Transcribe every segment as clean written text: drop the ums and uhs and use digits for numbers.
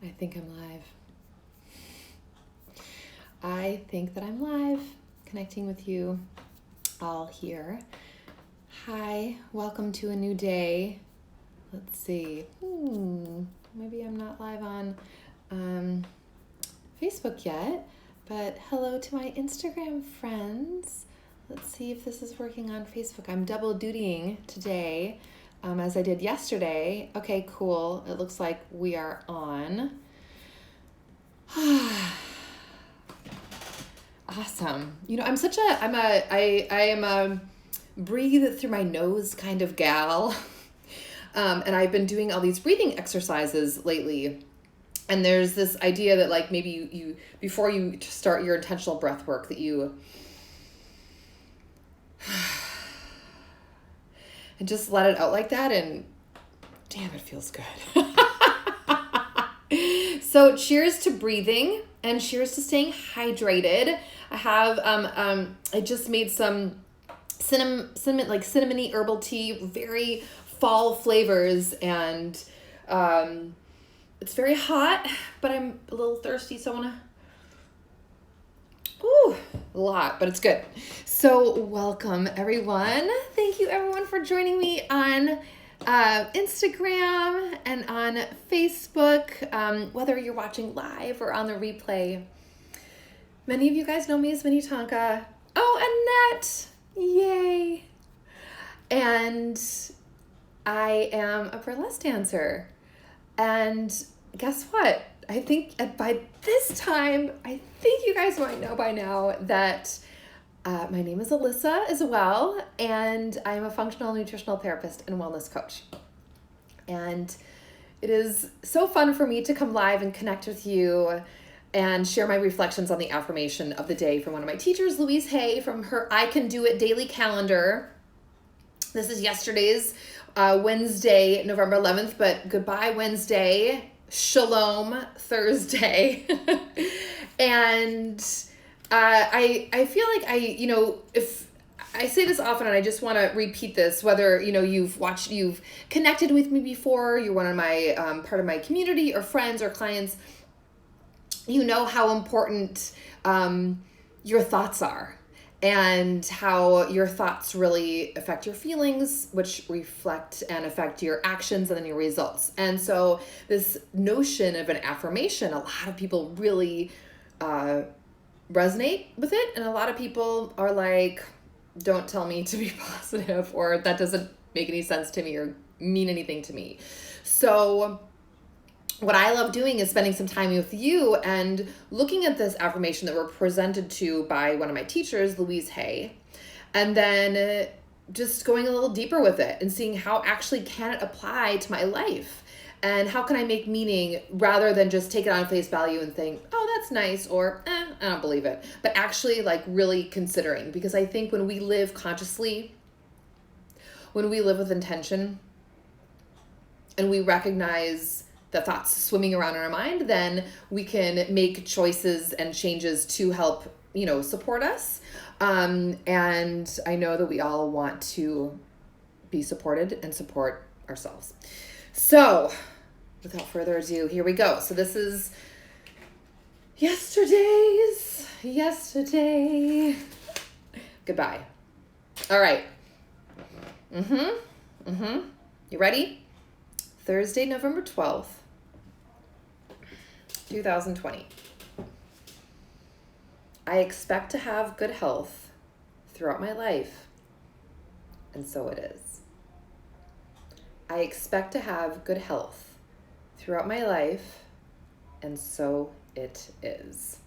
I think I'm live. I think that I'm live, connecting with you all here. Hi, welcome to a new day. Let's see. Maybe I'm not live on Facebook yet, but hello to my Instagram friends. Let's see if this is working on Facebook. I'm double dutying today. As I did yesterday. Okay, cool. It looks like we are on. Awesome. You know, I am a breathe through my nose kind of gal. And I've been doing all these breathing exercises lately. And there's this idea that like maybe you before you start your intentional breath work that you and just let it out like that, and damn, it feels good. So cheers to breathing and cheers to staying hydrated. I have I just made some cinnamony herbal tea, very fall flavors, and it's very hot, but I'm a little thirsty, so I want to a lot, but it's good. So welcome everyone. Thank you everyone for joining me on Instagram and on Facebook, whether you're watching live or on the replay. Many of you guys know me as Minnie-Tonka. Oh, Annette! Yay! And I am a burlesque dancer. And guess what? I think by this time, I think you guys might know by now that my name is Alyssa as well, and I'm a functional nutritional therapist and wellness coach. And it is so fun for me to come live and connect with you and share my reflections on the affirmation of the day from one of my teachers, Louise Hay, from her I Can Do It daily calendar. This is yesterday's Wednesday, November 11th, but goodbye Wednesday. Shalom Thursday. And I feel like if I say this often, and I just want to repeat this, whether, you've connected with me before, you're one of my, part of my community or friends or clients, you know how important your thoughts are. And how your thoughts really affect your feelings, which reflect and affect your actions and then your results. And so this notion of an affirmation, a lot of people really resonate with it. And a lot of people are like, don't tell me to be positive, or that doesn't make any sense to me or mean anything to me. So what I love doing is spending some time with you and looking at this affirmation that we're presented to by one of my teachers, Louise Hay, and then just going a little deeper with it and seeing how actually can it apply to my life, and how can I make meaning rather than just take it on face value and think, oh, that's nice, or I don't believe it, but actually like really considering. Because I think when we live consciously, when we live with intention, and we recognize the thoughts swimming around in our mind, then we can make choices and changes to help, support us. And I know that we all want to be supported and support ourselves. So without further ado, here we go. So this is yesterday. Goodbye. All right. You ready? Thursday, November 12th. 2020. I expect to have good health throughout my life, and so it is. I expect to have good health throughout my life, and so it is.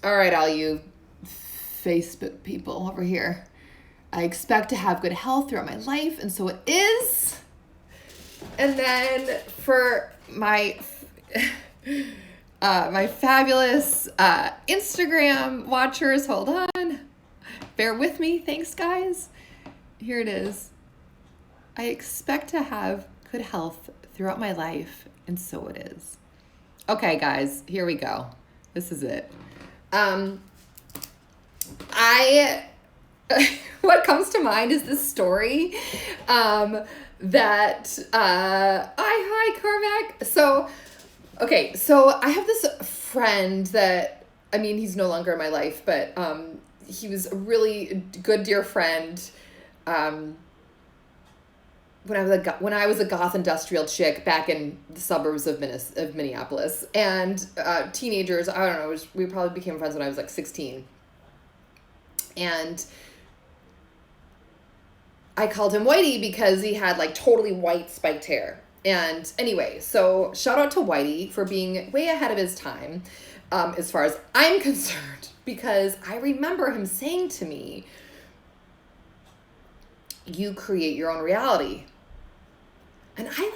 All right, all you Facebook people over here. I expect to have good health throughout my life, and so it is. And then for my my fabulous Instagram watchers, hold on, bear with me, thanks guys. Here it is. I expect to have good health throughout my life, and so it is. Okay guys, here we go. This is it. What comes to mind is this story that, hi, Carmack. So, okay, so I have this friend that, I mean, he's no longer in my life, but he was a really good, dear friend when I was a goth industrial chick back in the suburbs of Minneapolis. And teenagers, I don't know, we probably became friends when I was like 16. And I called him Whitey because he had like totally white spiked hair. And anyway, so shout out to Whitey for being way ahead of his time, as far as I'm concerned, because I remember him saying to me, you create your own reality. And I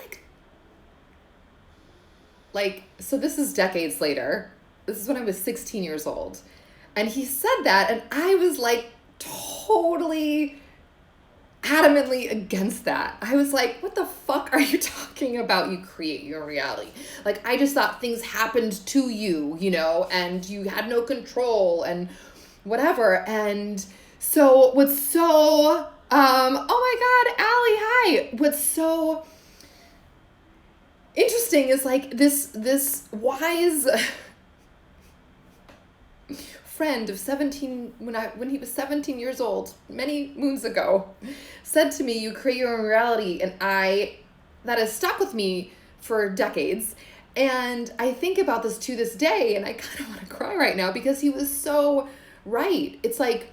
so this is decades later. This is when I was 16 years old. And he said that, and I was like totally adamantly against that. I was like, what the fuck are you talking about? You create your reality. Like, I just thought things happened to you, you know, and you had no control and whatever. And so what's so, oh my God, Allie, hi. What's so interesting is like this wise friend of 17, when he was 17 years old, many moons ago, said to me, you create your own reality. And that has stuck with me for decades. And I think about this to this day, and I kind of want to cry right now because he was so right. It's like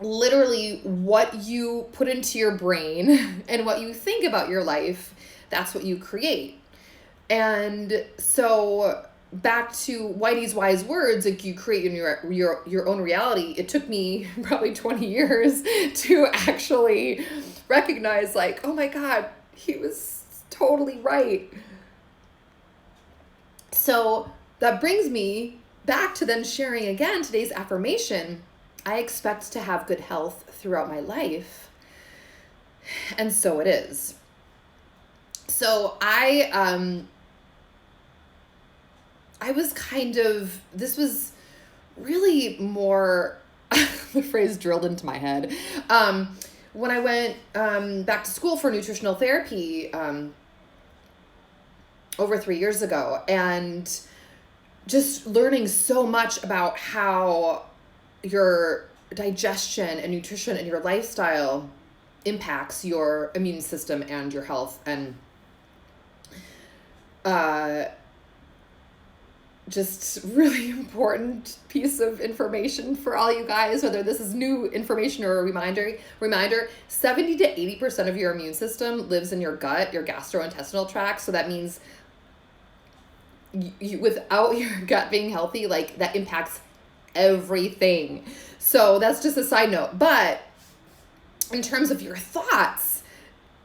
literally what you put into your brain and what you think about your life, that's what you create. And so back to Whitey's wise words, like you create your own reality. It took me probably 20 years to actually recognize, like, oh my God, he was totally right. So that brings me back to then sharing again today's affirmation. I expect to have good health throughout my life. And so it is. So I was this was really more, the phrase drilled into my head. When I went back to school for nutritional therapy over 3 years ago, and just learning so much about how your digestion and nutrition and your lifestyle impacts your immune system and your health, and just really important piece of information for all you guys, whether this is new information or a reminder, 70 to 80% of your immune system lives in your gut, your gastrointestinal tract. So that means you without your gut being healthy, like that impacts everything. So that's just a side note. But in terms of your thoughts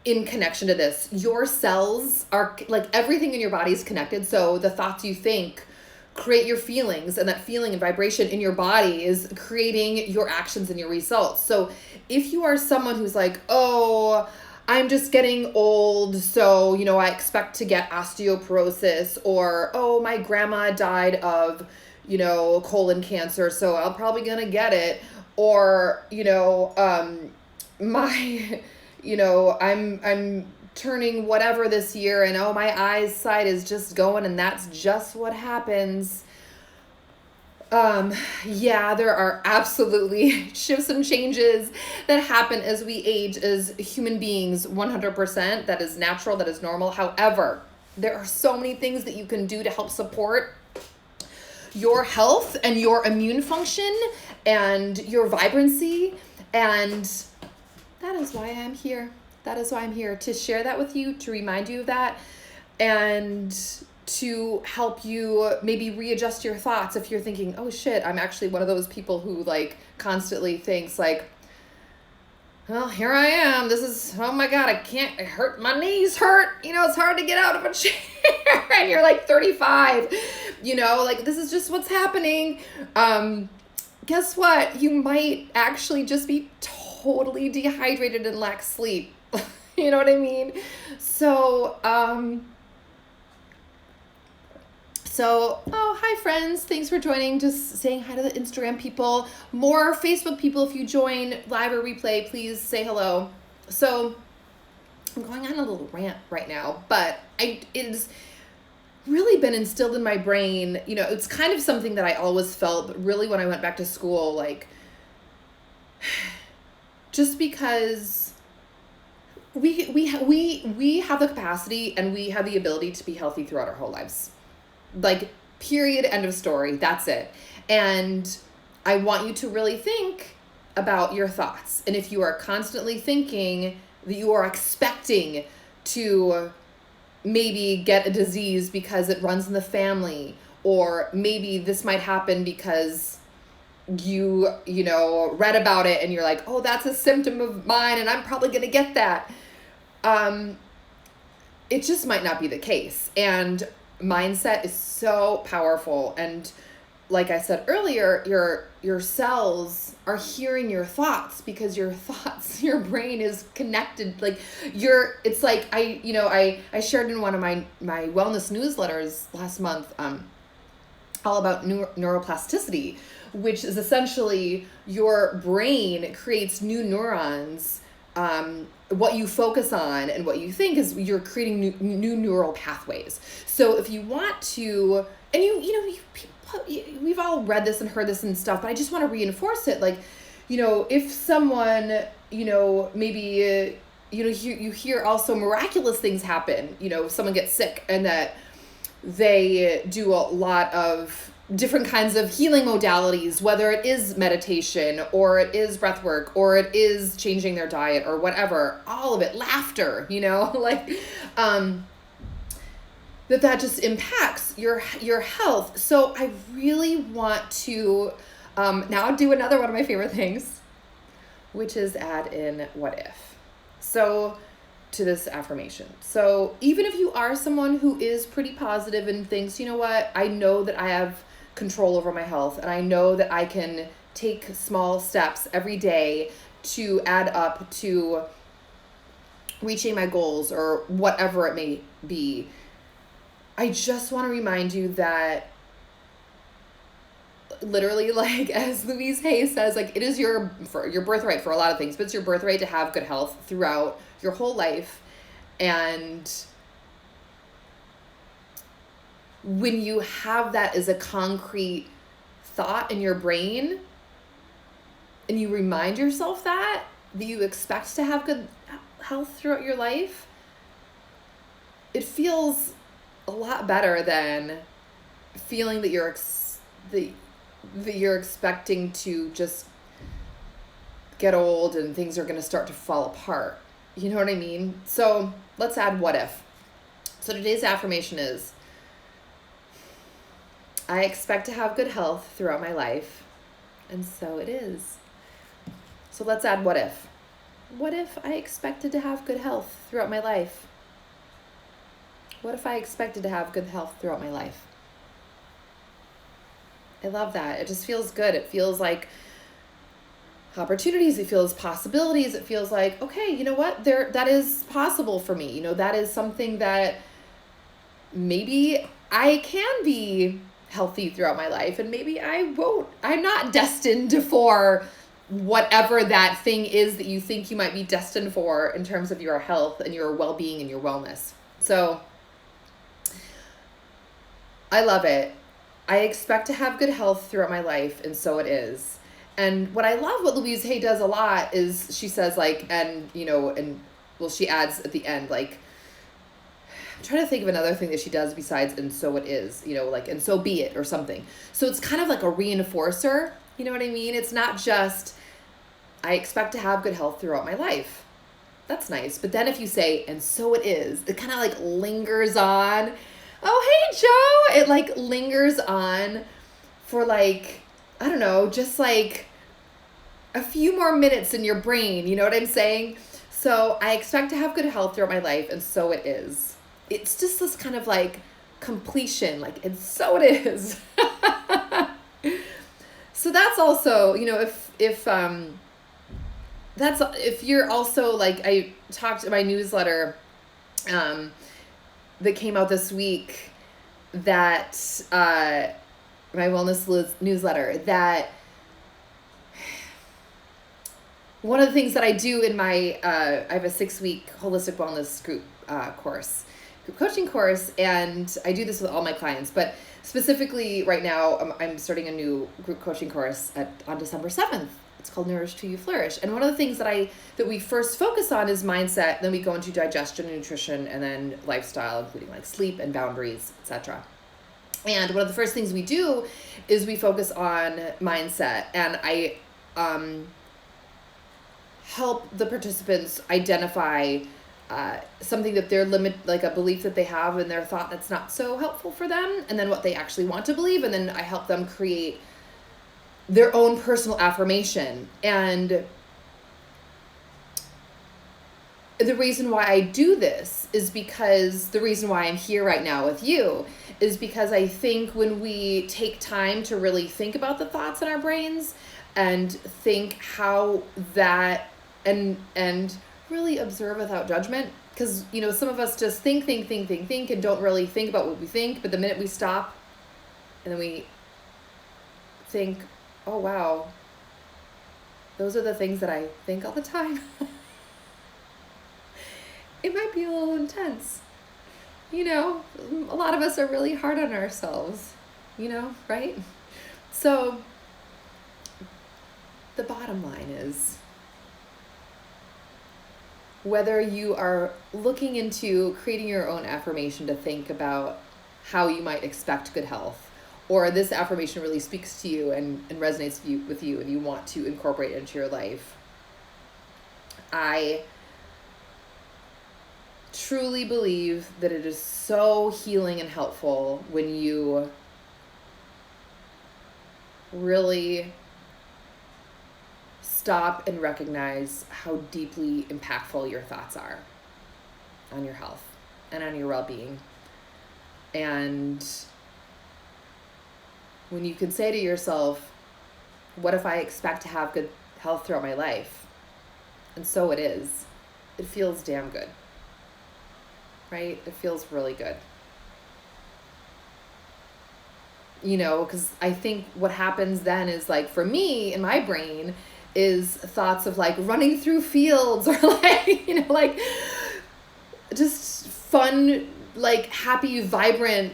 in connection to this, your cells are like everything in your body is connected. So the thoughts you think create your feelings, and that feeling and vibration in your body is creating your actions and your results. So if you are someone who's like, oh, I'm just getting old, so, you know, I expect to get osteoporosis, or, oh, my grandma died of, you know, colon cancer, so I'm probably going to get it, or, you know, I'm turning whatever this year, and oh, my eyesight is just going, and that's just what happens. Yeah, there are absolutely shifts and changes that happen as we age as human beings, 100%. That is natural, that is normal. However, there are so many things that you can do to help support your health and your immune function and your vibrancy, and that is why I'm here. That is why I'm here, to share that with you, to remind you of that, and to help you maybe readjust your thoughts if you're thinking, oh shit, I'm actually one of those people who like constantly thinks like, well, here I am. This is, oh my God, my knees hurt. You know, it's hard to get out of a chair and you're like 35, you know, like this is just what's happening. Guess what? You might actually just be totally dehydrated and lack sleep. You know what I mean? So, oh, hi friends. Thanks for joining. Just saying hi to the Instagram people. More Facebook people, if you join live or replay, please say hello. So I'm going on a little rant right now, but it's really been instilled in my brain. You know, it's kind of something that I always felt, but really when I went back to school, like, just because we have the capacity and we have the ability to be healthy throughout our whole lives. Like, period, end of story. That's it. And I want you to really think about your thoughts. And if you are constantly thinking that you are expecting to maybe get a disease because it runs in the family, or maybe this might happen because you know, read about it and you're like, oh, that's a symptom of mine and I'm probably going to get that. It just might not be the case. And mindset is so powerful. And like I said earlier, your cells are hearing your thoughts, because your thoughts, your brain is connected. Like it's like, I shared in one of my wellness newsletters last month, all about neuroplasticity, which is essentially your brain creates new neurons. What you focus on and what you think is you're creating new neural pathways. So if you want to, and we've all read this and heard this and stuff, but I just want to reinforce it. Like, you know, if someone, you know, maybe, you hear also miraculous things happen, you know, someone gets sick and that they do a lot of different kinds of healing modalities, whether it is meditation or it is breath work or it is changing their diet or whatever, all of it, laughter, you know, like, that just impacts your health. So I really want to now do another one of my favorite things, which is add in what if. So to this affirmation. So even if you are someone who is pretty positive and thinks, you know what, I know that I have control over my health and I know that I can take small steps every day to add up to reaching my goals or whatever it may be, I just want to remind you that literally, like, as Louise Hay says, like, it is your birthright for a lot of things, but it's your birthright to have good health throughout your whole life. And when you have that as a concrete thought in your brain and you remind yourself that you expect to have good health throughout your life, it feels a lot better than feeling that you're expecting to just get old and things are going to start to fall apart. You know what I mean? So let's add what if. So today's affirmation is, I expect to have good health throughout my life, and so it is. So let's add what if. What if I expected to have good health throughout my life? What if I expected to have good health throughout my life? I love that. It just feels good. It feels like opportunities. It feels possibilities. It feels like, okay, you know what? That is possible for me. You know, that is something that maybe I can be healthy throughout my life, and maybe I won't. I'm not destined for whatever that thing is that you think you might be destined for in terms of your health and your well-being and your wellness. So I love it. I expect to have good health throughout my life, and so it is. And what I love, what Louise Hay does a lot, is she says, like, and, you know, and, well, she adds at the end, like, I'm trying to think of another thing that she does besides, and so it is, you know, like, and so be it, or something. So it's kind of like a reinforcer, you know what I mean? It's not just, I expect to have good health throughout my life. That's nice. But then if you say, and so it is, it kind of like lingers on. Oh, hey, Joe. It like lingers on for like, I don't know, just like a few more minutes in your brain. You know what I'm saying? So I expect to have good health throughout my life, and so it is. It's just this kind of like completion, like, and so it is. So that's also, you know, if you're also like, I talked in my newsletter that came out this week, that my wellness newsletter, that one of the things that I do in my, I have a 6-week holistic wellness group group coaching course, and I do this with all my clients, but specifically right now, I'm starting a new group coaching course on December 7th. It's called Nourish to You Flourish. And one of the things that we first focus on is mindset, then we go into digestion and nutrition, and then lifestyle, including like sleep and boundaries, etc. And one of the first things we do is we focus on mindset, and I help the participants identify something that they're like a belief that they have in their thought that's not so helpful for them, and then what they actually want to believe, and then I help them create their own personal affirmation. And the reason why I do this is because the reason why I'm here right now with you is because I think when we take time to really think about the thoughts in our brains and think how that and really observe without judgment, because some of us just think and don't really think about what we think, but the minute we stop and then we think, oh wow, those are the things that I think all the time. It might be a little intense. A lot of us are really hard on ourselves, right? So the bottom line is, whether you are looking into creating your own affirmation to think about how you might expect good health, or this affirmation really speaks to you and resonates with you and you want to incorporate it into your life, I truly believe that it is so healing and helpful when you really stop and recognize how deeply impactful your thoughts are on your health and on your well-being. And when you can say to yourself, what if I expect to have good health throughout my life? And so it is. It feels damn good, right? It feels really good. Because I think what happens then is, like, for me in my brain is thoughts of like running through fields, or like, like just fun, like happy, vibrant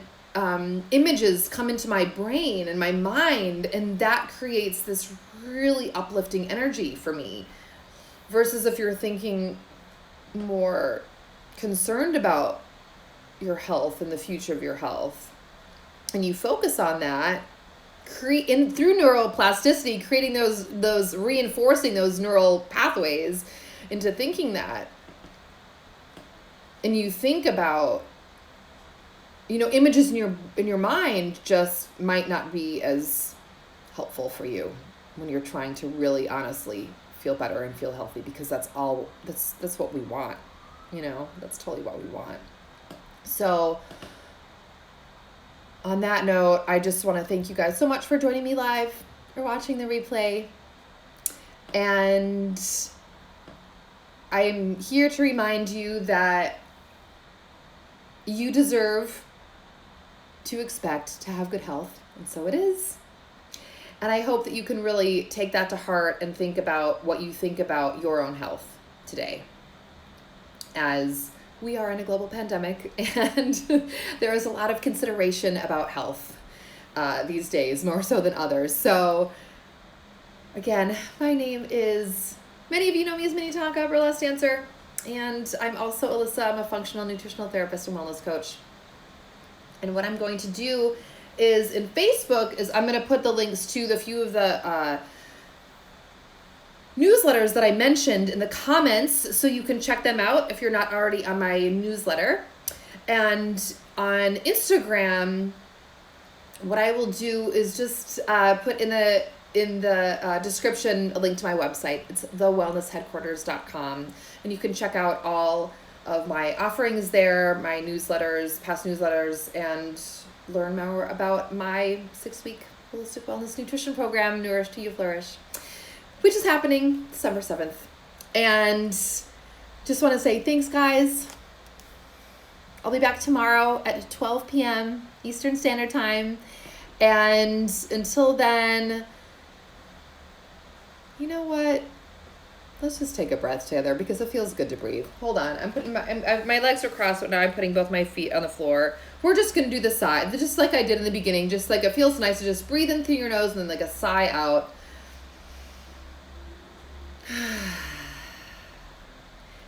images come into my brain and my mind, and that creates this really uplifting energy for me, versus if you're thinking more concerned about your health and the future of your health, and you focus on that, through neuroplasticity, creating those reinforcing those neural pathways into thinking that, and you think about, images in your mind just might not be as helpful for you when you're trying to really honestly feel better and feel healthy, because that's what we want. That's totally what we want. So on that note, I just want to thank you guys so much for joining me live or watching the replay. And I'm here to remind you that you deserve to expect to have good health, and so it is. And I hope that you can really take that to heart and think about what you think about your own health today, as we are in a global pandemic, and there is a lot of consideration about health these days, more so than others. So again, my name is, many of you know me as Mini Tonka, burlesque dancer, and I'm also Alyssa. I'm a functional nutritional therapist and wellness coach. And what I'm going to do is, in Facebook, is I'm going to put the links to the few of the newsletters that I mentioned in the comments, so you can check them out if you're not already on my newsletter. And on Instagram, what I will do is just put in the description a link to my website. It's thewellnessheadquarters.com, and you can check out all of my offerings there, my newsletters, past newsletters, and learn more about my 6-week holistic wellness nutrition program, Nourish to You Flourish, which is happening December 7th. And just want to say thanks, guys. I'll be back tomorrow at 12 p.m. Eastern Standard Time. And until then, you know what? Let's just take a breath together because it feels good to breathe. Hold on. I'm putting my legs are crossed, but now I'm putting both my feet on the floor. We're just going to do the sigh, just like I did in the beginning. Just like it feels nice to just breathe in through your nose and then like a sigh out. And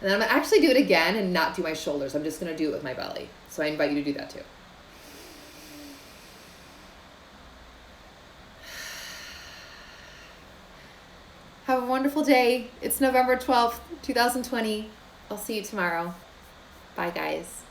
then I'm going to actually do it again and not do my shoulders. I'm just going to do it with my belly. So I invite you to do that too. Have a wonderful day. It's November 12th, 2020. I'll see you tomorrow. Bye, guys.